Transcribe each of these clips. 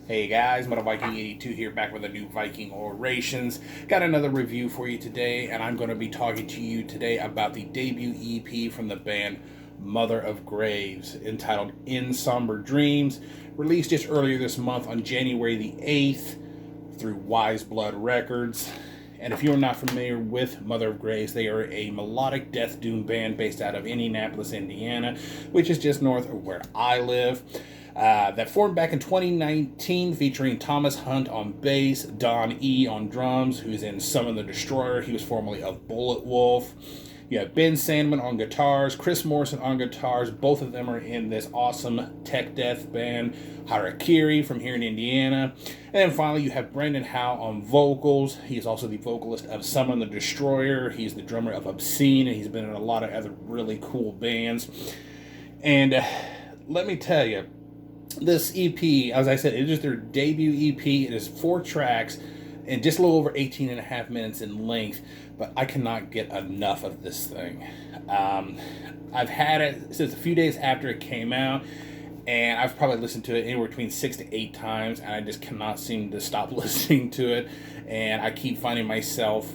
Hey guys, Viking 82 here, back with a new Viking Orations. Got another review for you today, and I'm going to be talking to you today about the debut EP from the band Mother of Graves, entitled In Somber Dreams, released just earlier this month on January the 8th through Wise Blood Records. And if you're not familiar with Mother of Graves, they are a melodic death doom band based out of Indianapolis, Indiana, which is just north of where I live. That formed back in 2019, featuring Thomas Hunt on bass, Don E on drums, who's in Summon the Destroyer. He was formerly of Bullet Wolf. You have Ben Sandman on guitars, Chris Morrison on guitars. Both of them are in this awesome tech death band, Harakiri, from here in Indiana. And then finally, you have Brendan Howe on vocals. He's also the vocalist of Summon the Destroyer. He's the drummer of Obscene, and he's been in a lot of other really cool bands. And let me tell you, this EP, as I said, it is their debut EP. It is 4 tracks and just a little over 18 and a half minutes in length, but I cannot get enough of this thing. I've had it since a few days after it came out, and I've probably listened to it anywhere between 6 to 8 times, and I just cannot seem to stop listening to it, and I keep finding myself,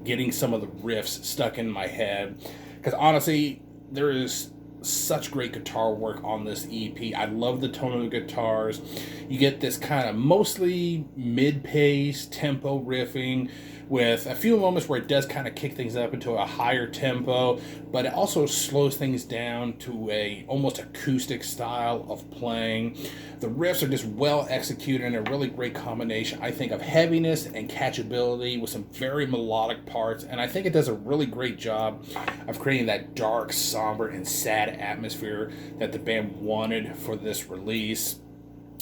getting some of the riffs stuck in my head, because honestly, there is such great guitar work on this EP. I love the tone of the guitars. You get this kind of mostly mid-pace tempo riffing with a few moments where it does kind of kick things up into a higher tempo, but it also slows things down to a almost acoustic style of playing. The riffs are just well executed and a really great combination, I think, of heaviness and catchability with some very melodic parts, and I think it does a really great job of creating that dark, somber, and sad atmosphere that the band wanted for this release.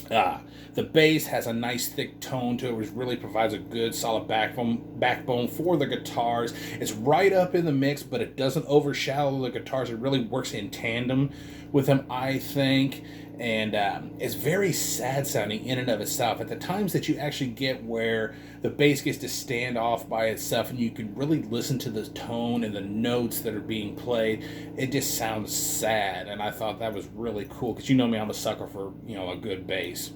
The bass has a nice thick tone to it, which really provides a good solid backbone for the guitars. It's right up in the mix, but it doesn't overshadow the guitars. It really works in tandem with them, I think. And it's very sad sounding in and of itself. At the times that you actually get where the bass gets to stand off by itself and you can really listen to the tone and the notes that are being played, it just sounds sad. And I thought that was really cool, because you know me, I'm a sucker for a good bass.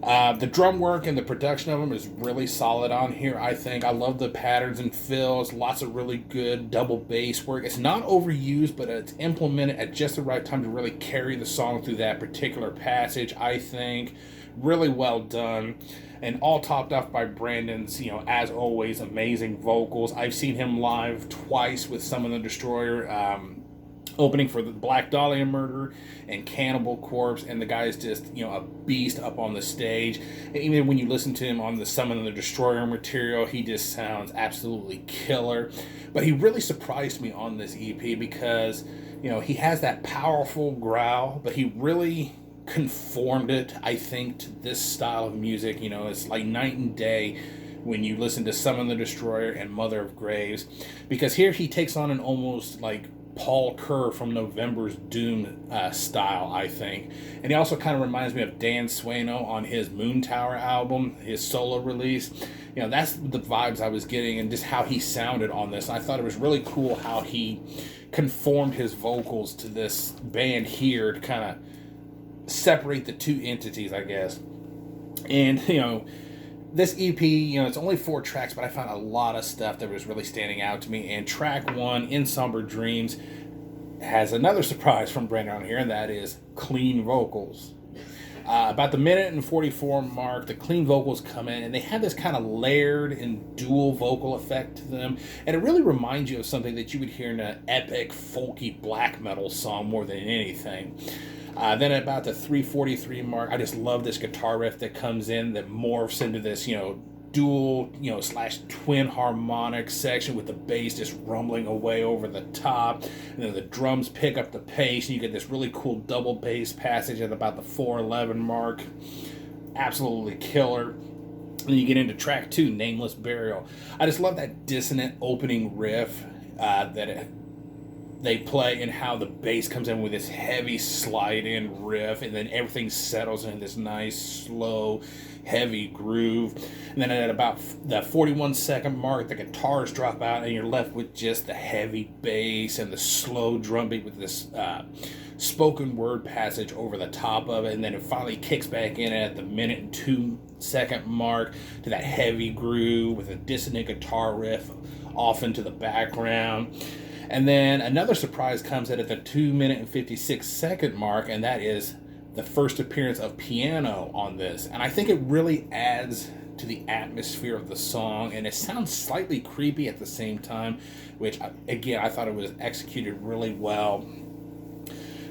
The drum work and the production of them is really solid on here, I think. I love the patterns and fills, lots of really good double bass work. It's not overused, but it's implemented at just the right time to really carry the song through that particular passage, I think. Really well done. And all topped off by Brandon's, as always, amazing vocals. I've seen him live twice with Summon the Destroyer, opening for the Black Dahlia Murder and Cannibal Corpse, and the guy is just, a beast up on the stage. And even when you listen to him on the Summon the Destroyer material, he just sounds absolutely killer. But he really surprised me on this EP because, he has that powerful growl, but he really conformed it, I think, to this style of music. It's like night and day when you listen to Summon the Destroyer and Mother of Graves, because here he takes on an almost like Paul Kerr from November's Doom style, I think. And he also kind of reminds me of Dan Swano on his Moon Tower album, his solo release. That's the vibes I was getting, and just how he sounded on this. I thought it was really cool how he conformed his vocals to this band here to kind of separate the two entities, I guess. And, this EP, it's only 4 tracks, but I found a lot of stuff that was really standing out to me. And track 1, In Somber Dreams, has another surprise from Brandon on here, and that is clean vocals. About the minute and 44 mark, the clean vocals come in, and they have this kind of layered and dual vocal effect to them. And it really reminds you of something that you would hear in an epic, folky black metal song more than anything. Then at about the 3:43 mark, I just love this guitar riff that comes in that morphs into this, dual, slash twin harmonic section with the bass just rumbling away over the top. And then the drums pick up the pace, and you get this really cool double bass passage at about the 4:11 mark. Absolutely killer. And then you get into track 2, Nameless Burial. I just love that dissonant opening riff they play, and how the bass comes in with this heavy slide-in riff, and then everything settles in this nice, slow, heavy groove. And then at about the 41-second mark, the guitars drop out, and you're left with just the heavy bass and the slow drum beat with this spoken word passage over the top of it, and then it finally kicks back in at the 1:02 mark to that heavy groove with a dissonant guitar riff off into the background. And then another surprise comes at the 2:56 mark, and that is the first appearance of piano on this. And I think it really adds to the atmosphere of the song, and it sounds slightly creepy at the same time, which again I thought it was executed really well.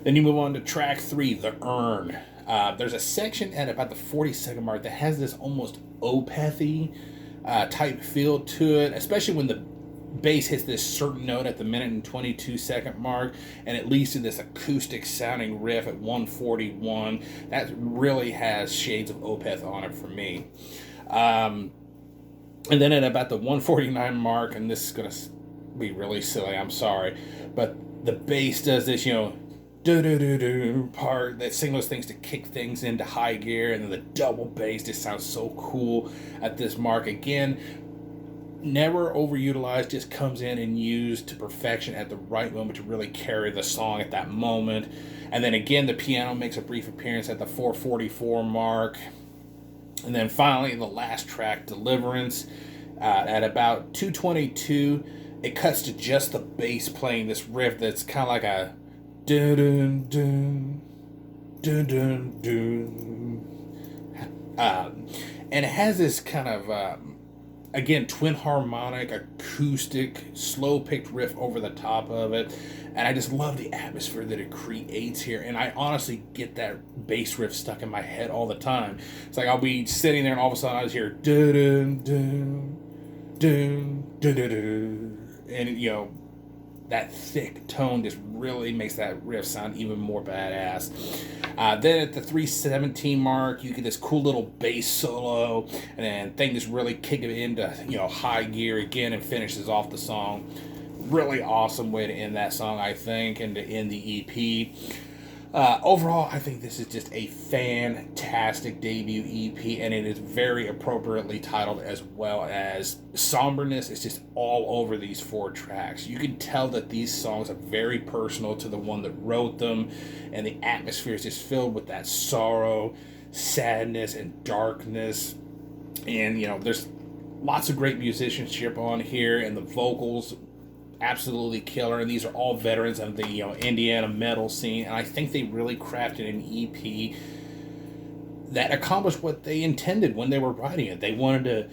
Then you move on to track 3, The Urn. There's a section at about the 40-second mark that has this almost Opeth-y type feel to it, especially when the bass hits this certain note at the 1:22 mark, and it leads to this acoustic sounding riff at 1:41. That really has shades of Opeth on it for me. And then at about the 1:49 mark, and this is going to be really silly, I'm sorry, but the bass does this, do-do-do-do part that signals things to kick things into high gear, and then the double bass just sounds so cool at this mark. Again, never overutilized, just comes in and used to perfection at the right moment to really carry the song at that moment. And then again, the piano makes a brief appearance at the 4:44 mark. And then finally, the last track, Deliverance, at about 2:22, it cuts to just the bass playing this riff that's kind of like a dun dun dun dun dun. And it has this kind of again, twin harmonic, acoustic, slow-picked riff over the top of it. And I just love the atmosphere that it creates here. And I honestly get that bass riff stuck in my head all the time. It's like I'll be sitting there and all of a sudden I just hear dun dun dun dun dun dun. And, that thick tone just really makes that riff sound even more badass. Then at the 3:17 mark, you get this cool little bass solo, and then thing just really kick it into high gear again and finishes off the song. Really awesome way to end that song, I think, and to end the EP. Overall, I think this is just a fantastic debut EP, and it is very appropriately titled, as well as somberness is just all over these 4 tracks. You can tell that these songs are very personal to the one that wrote them, and the atmosphere is just filled with that sorrow, sadness, and darkness. And there's lots of great musicianship on here, and the vocals absolutely killer, and these are all veterans of the Indiana metal scene, and I think they really crafted an EP that accomplished what they intended when they were writing it. They wanted to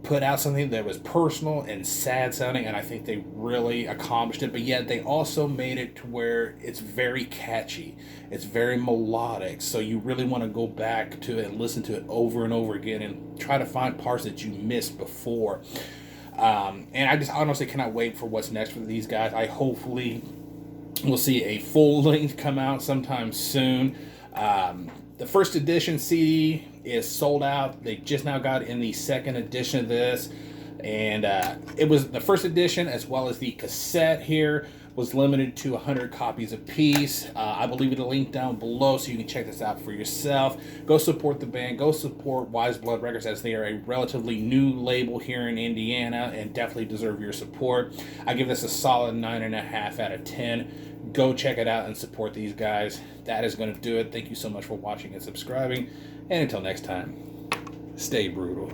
put out something that was personal and sad sounding, and I think they really accomplished it, but yet they also made it to where it's very catchy, it's very melodic, so you really want to go back to it and listen to it over and over again and try to find parts that you missed before. And I just honestly cannot wait for what's next for these guys. I hopefully will see a full length come out sometime soon. The first edition CD is sold out. They just now got in the second edition of this. And it was the first edition, as well as the cassette here, was limited to 100 copies apiece. I will leave a link down below so you can check this out for yourself. Go support the band. Go support Wise Blood Records, as they are a relatively new label here in Indiana and definitely deserve your support. I give this a solid 9.5 out of 10. Go check it out and support these guys. That is going to do it. Thank you so much for watching and subscribing. And until next time, stay brutal.